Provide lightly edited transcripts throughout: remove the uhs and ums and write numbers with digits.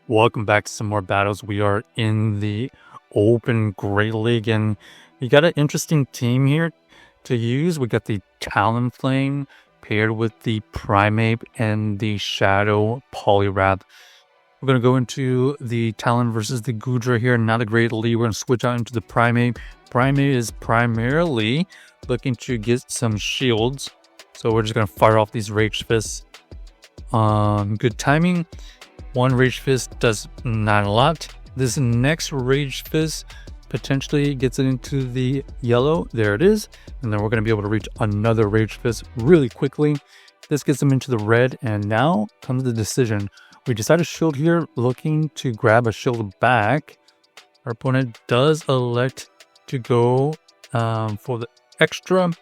Welcome back to some more battles. We are in the Open Great League, and we got an interesting team here to use. We got the Talonflame paired with the Primeape and the Shadow Poliwrath. We're going to go into the Talon versus the Goodra here. Not a great lead. We're going to switch out into the Primeape. Primeape is primarily looking to get some shields, so we're just going to fire off these Rage Fists. Good timing. One Rage Fist does not a lot. This next Rage Fist potentially gets it into the yellow. There it is. And then we're going to be able to reach another Rage Fist really quickly. This gets them into the red. And now comes the decision. We decided to shield here, looking to grab a shield back. Our opponent does elect to go for the extra.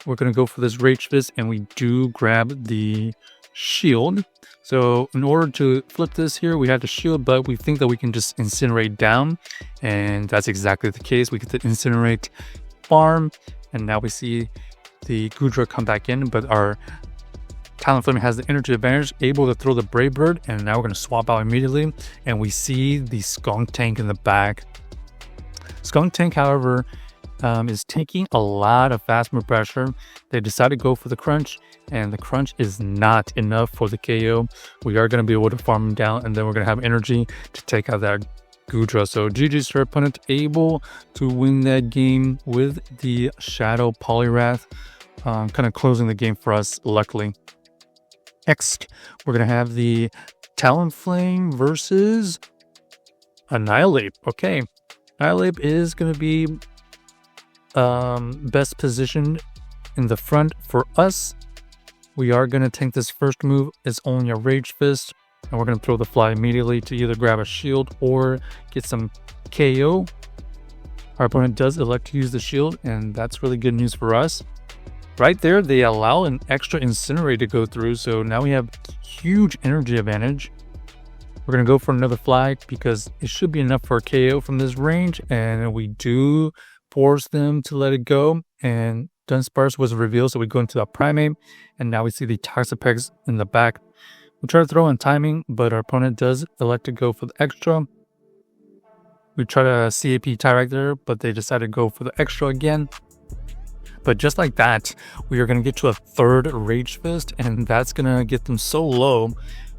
We're going to go for this Rage Fist, and we do grab the shield. So in order to flip this here, we had to shield, but we think that we can just incinerate down, and that's exactly the case. We get the incinerate farm, and now we see the Goodra come back in, but our Talonflame has the energy advantage, able to throw the Brave Bird, and now we're going to swap out immediately, and we see the Skunk Tank in the back. Skunk Tank, however, is taking a lot of fast move pressure. They decided to go for the crunch, and the crunch is not enough for the KO. We are going to be able to farm him down, and then we're going to have energy to take out that Goodra. So GG's to our opponent, able to win that game with the Shadow Poliwrath, kind of closing the game for us, luckily. Next, we're going to have the Talonflame versus Annihilape. Okay, Annihilape is going to be best positioned in the front for us. We are going to tank this first move. It's only a Rage Fist, and we're going to throw the fly immediately to either grab a shield or get some KO. Our opponent does elect to use the shield, and that's really good news for us. Right there, they allow an extra Incinerate to go through, so now we have huge energy advantage. We're going to go for another fly because it should be enough for a KO from this range, and we do force them to let it go, and Dunsparce was revealed, so we go into the Primeape, and now we see the Toxapex in the back. We try to throw on timing, but our opponent does elect to go for the extra. We try to CAP tie right there, but they decided to go for the extra again. But just like that, we are going to get to a third Rage Fist, and that's going to get them so low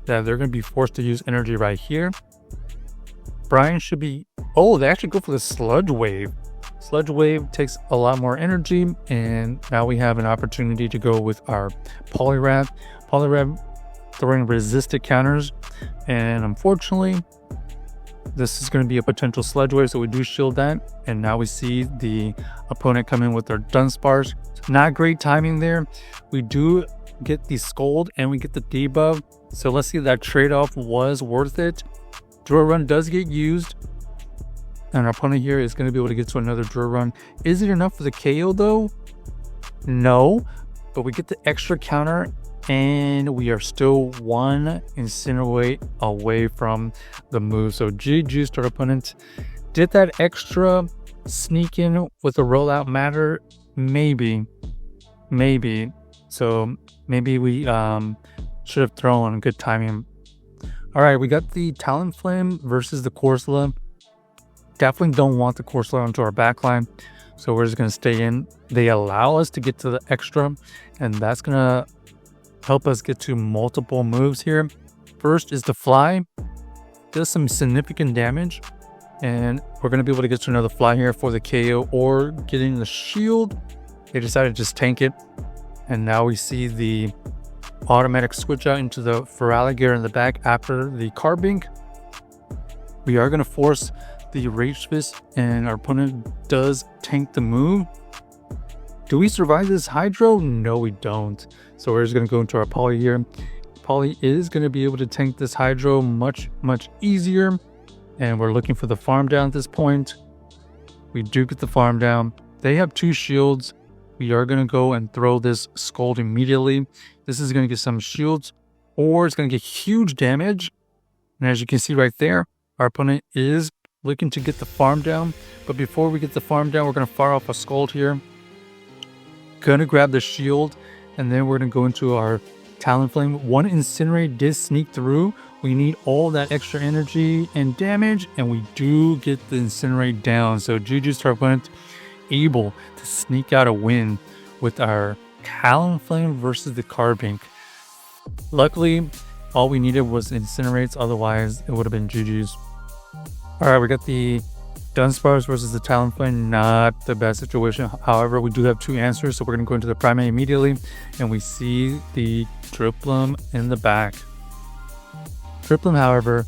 that they're going to be forced to use energy right here. Brian should be... Oh, they actually go for the Sludge Wave. Sludge Wave takes a lot more energy, and now we have an opportunity to go with our Poliwrath. Poliwrath throwing resisted counters, and unfortunately, this is going to be a potential Sludge Wave, so we do shield that, and now we see the opponent come in with their Dunsparce. Not great timing there. We do get the Scold, and we get the debuff, so let's see if that trade-off was worth it. Draw Run does get used, and our opponent here is going to be able to get to another Draw Run. Is it enough for the KO though? No, but we get the extra counter, and we are still one Incinerate away from the move. So GG's to our opponent. Did that extra sneak in with a rollout matter? Maybe. So maybe we should have thrown good timing. All right, we got the Talonflame versus the Corsola. Definitely don't want the Corsola onto our backline, so we're just going to stay in. They allow us to get to the extra, and that's going to help us get to multiple moves here. First is the fly. Does some significant damage, and we're going to be able to get to another fly here for the KO or getting the shield. They decided to just tank it, and now we see the automatic switch out into the Feraligatr in the back after the Carbink. We are going to force the Rage Fist, and our opponent does tank the move. Do we survive this Hydro? No, we don't. So we're just going to go into our Poly here. Poly is going to be able to tank this Hydro much easier, and we're looking for the farm down at this point. We do get the farm down. They have two shields. We are going to go and throw this Scold immediately. This is going to get some shields, or it's going to get huge damage. And as you can see right there, our opponent is looking to get the farm down, but before we get the farm down, we're going to fire off a Scold here. Gonna grab the shield, and then we're going to go into our Talonflame. One Incinerate did sneak through. We We need all that extra energy and damage, and we do get the Incinerate down. So GG's to our opponent, able to sneak out a win with our Talonflame versus the Carbink. Luckily, all we needed was Incinerates, otherwise it would have been GG's. Alright, we got the Dunsparce versus the Talonflame, not the best situation. However, we do have two answers, so we're going to go into the Primeape immediately, and we see the Dripplum in the back. Dripplum, however,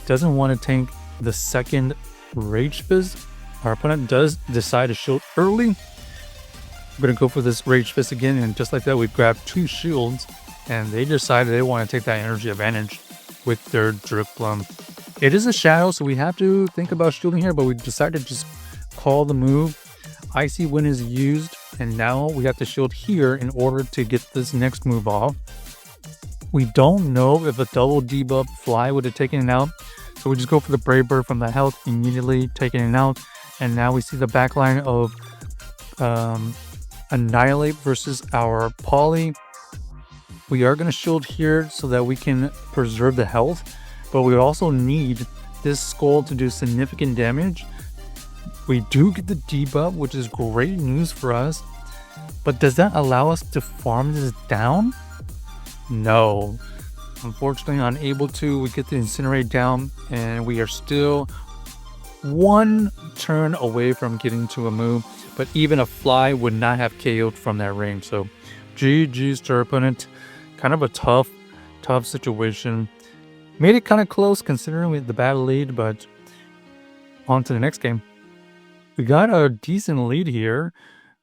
doesn't want to tank the second Rage Fist. Our opponent does decide to shield early. We're going to go for this Rage Fist again, and just like that, we've grabbed two shields, and they decided they want to take that energy advantage with their Dripplum. It is a shadow, so we have to think about shielding here, but we decided to just call the move. Icy Wind is used, and now we have to shield here in order to get this next move off. We don't know if a double debuff Fly would have taken it out, so we just go for the Brave Bird from the health, immediately taking it out. And now we see the backline of Annihilate versus our Poly. We are going to shield here so that we can preserve the health, but we also need this Skull to do significant damage. We do get the debuff, which is great news for us, but does that allow us to farm this down? No. Unfortunately, unable to. We get the Incinerate down, and we are still one turn away from getting to a move, but even a Fly would not have KO'd from that range. So GG's to our opponent. Kind of a tough situation. Made it kind of close considering the battle lead, but on to the next game. We got a decent lead here.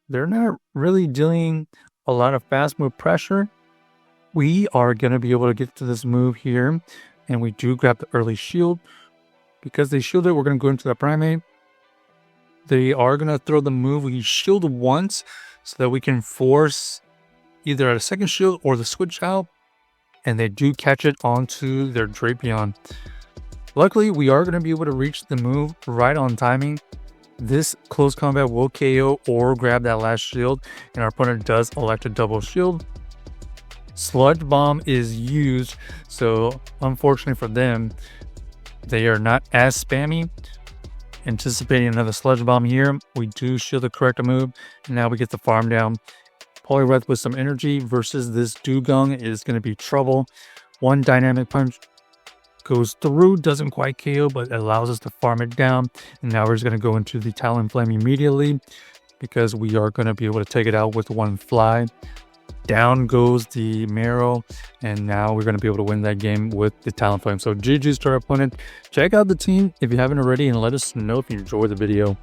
They're not really dealing a lot of fast move pressure. We are going to be able to get to this move here, and we do grab the early shield. Because they shielded, we're going to go into the Primeape. They are going to throw the move. We shield once so that we can force either a second shield or the switch out, and they do catch it onto their Drapion. Luckily, we are going to be able to reach the move right on timing. This close combat will KO or grab that last shield, and our opponent does elect a double shield. Sludge Bomb is used, so unfortunately for them, they are not as spammy. Anticipating another Sludge Bomb here, we do shield the correct move, and now we get the farm down. Poliwrath with some energy versus this Dugong is going to be trouble. One Dynamic Punch goes through, doesn't quite KO, but allows us to farm it down. And now we're just going to go into the Talonflame immediately because we are going to be able to take it out with one Fly. Down goes the Marrow, and now we're going to be able to win that game with the Talonflame. So GG's to our opponent. Check out the team if you haven't already, and let us know if you enjoyed the video.